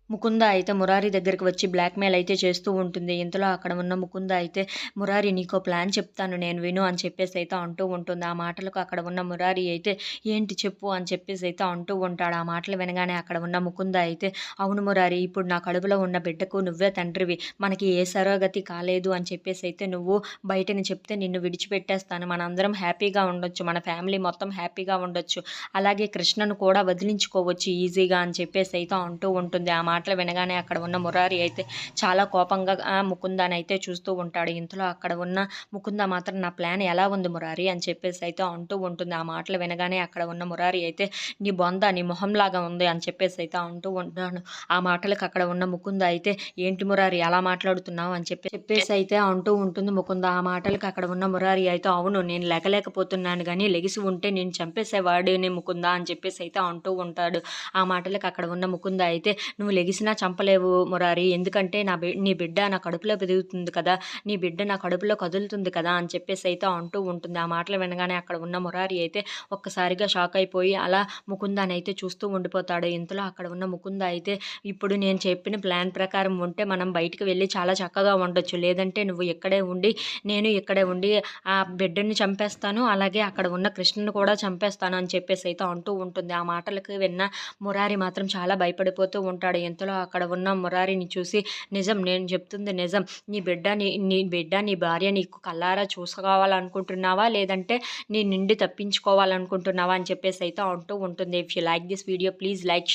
ముకుంద అయితే మురారి దగ్గరికి వచ్చి బ్లాక్‌మెయిల్ అయితే చేస్తూ ఉంటుంది. ఇంతలో అక్కడ ఉన్న ముకుంద అయితే "మురారి నీకో ప్లాన్ చెప్తాను నేను విను" అని చెప్పేసి అయితే అంటూ ఉంటుంది. ఆ మాటలకు అక్కడ ఉన్న మురారి అయితే "ఏంటి చెప్పు" అని చెప్పేసి అయితే అంటూ ఉంటాడు. ఆ మాటలు వినగానే అక్కడ ఉన్న ముకుంద అయితే "అవును మురారి, ఇప్పుడు నా కడుపులో ఉన్న బిడ్డకు నువ్వే తండ్రివి. మనకి ఏ సరోగతి కాలేదు అని చెప్పేసి అయితే నువ్వు బయటని చెప్తే నిన్ను విడిచిపెట్టేస్తాను. మనందరం హ్యాపీగా ఉండొచ్చు. మన ఫ్యామిలీ మొత్తం హ్యాపీగా ఉండొచ్చు. అలాగే కృష్ణను కూడా వదిలించుకోవచ్చు ఈజీగా" అని చెప్పేసి అయితే అంటూ ఉంటుంది. ఆ మాటలు వినగానే అక్కడ ఉన్న మురారి అయితే చాలా కోపంగా ముకుందనైతే చూస్తూ ఉంటాడు. ఇంతలో అక్కడ ఉన్న ముకుంద మాత్రం "నా ప్లాన్ ఎలా ఉంది మురారి" అని చెప్పేసి అయితే అంటూ ఉంటుంది. ఆ మాటలు వినగానే అక్కడ ఉన్న మురారి అయితే "నీ బొంద నీ మొహంలాగా ఉంది" అని చెప్పేసి అయితే అంటూ ఉంటాడు. ఆ మాటలకు అక్కడ ఉన్న ముకుంద అయితే "ఏంటి మురారి అలా మాట్లాడుతున్నావు" అని చెప్పేసి అయితే అంటూ ఉంటుంది ముకుంద. ఆ మాటలకు అక్కడ ఉన్న మురారి అయితే "అవును, నేను లెగలేకపోతున్నాను గానీ లెగిసి ఉంటే నేను చంపేసేవాడిని ముకుంద" అని చెప్పేసి అయితే అంటూ ఉంటాడు. ఆ మాటలకు అక్కడ ఉన్న ముకుంద అయితే "నువ్వు లెగిసినా చంపలేవు మురారి, ఎందుకంటే నీ బిడ్డ నా కడుపులో పెరుగుతుంది కదా! నీ బిడ్డ నా కడుపులో కదులుతుంది కదా!" అని చెప్పేసి అయితే అంటూ ఉంటుంది. ఆ మాటలు వినగానే అక్కడ ఉన్న మురారి అయితే ఒక్కసారిగా షాక్ అయిపోయి అలా ముకుందనైతే చూస్తూ ఉండిపోతాడు. ఇంతలో అక్కడ ఉన్న ముకుంద అయితే "ఇప్పుడు నేను చెప్పిన ప్లాన్ ప్రకారం ఉంటే మనం బయటికి వెళ్ళి చాలా చక్కగా ఉండొచ్చు. లేదంటే నువ్వు ఇక్కడే ఉండి, నేను ఇక్కడే ఉండి ఆ బిడ్డని చంపేస్తాను. అలాగే అక్కడ ఉన్న కృష్ణను కూడా చంపేస్తాను" అని చెప్పేసి అయితే అంటూ ఉంటుంది. ఆ మాటలకు విన్న మురారి మాత్రం చాలా భయపడిపోతూ ఉంటాడు. ఇంతలో అక్కడ ఉన్న మురారిని చూసి "నిజం, నేను చెప్తుంది నిజం. నీ భార్య నీకు కళ్ళారా చూసుకోవాలనుకుంటున్నావా? లేదంటే నీ నుండి తప్పించుకోవాలనుకుంటున్నావా?" అని చెప్పేసి అయితే అంటూ ఉంటుంది. If you like this video please like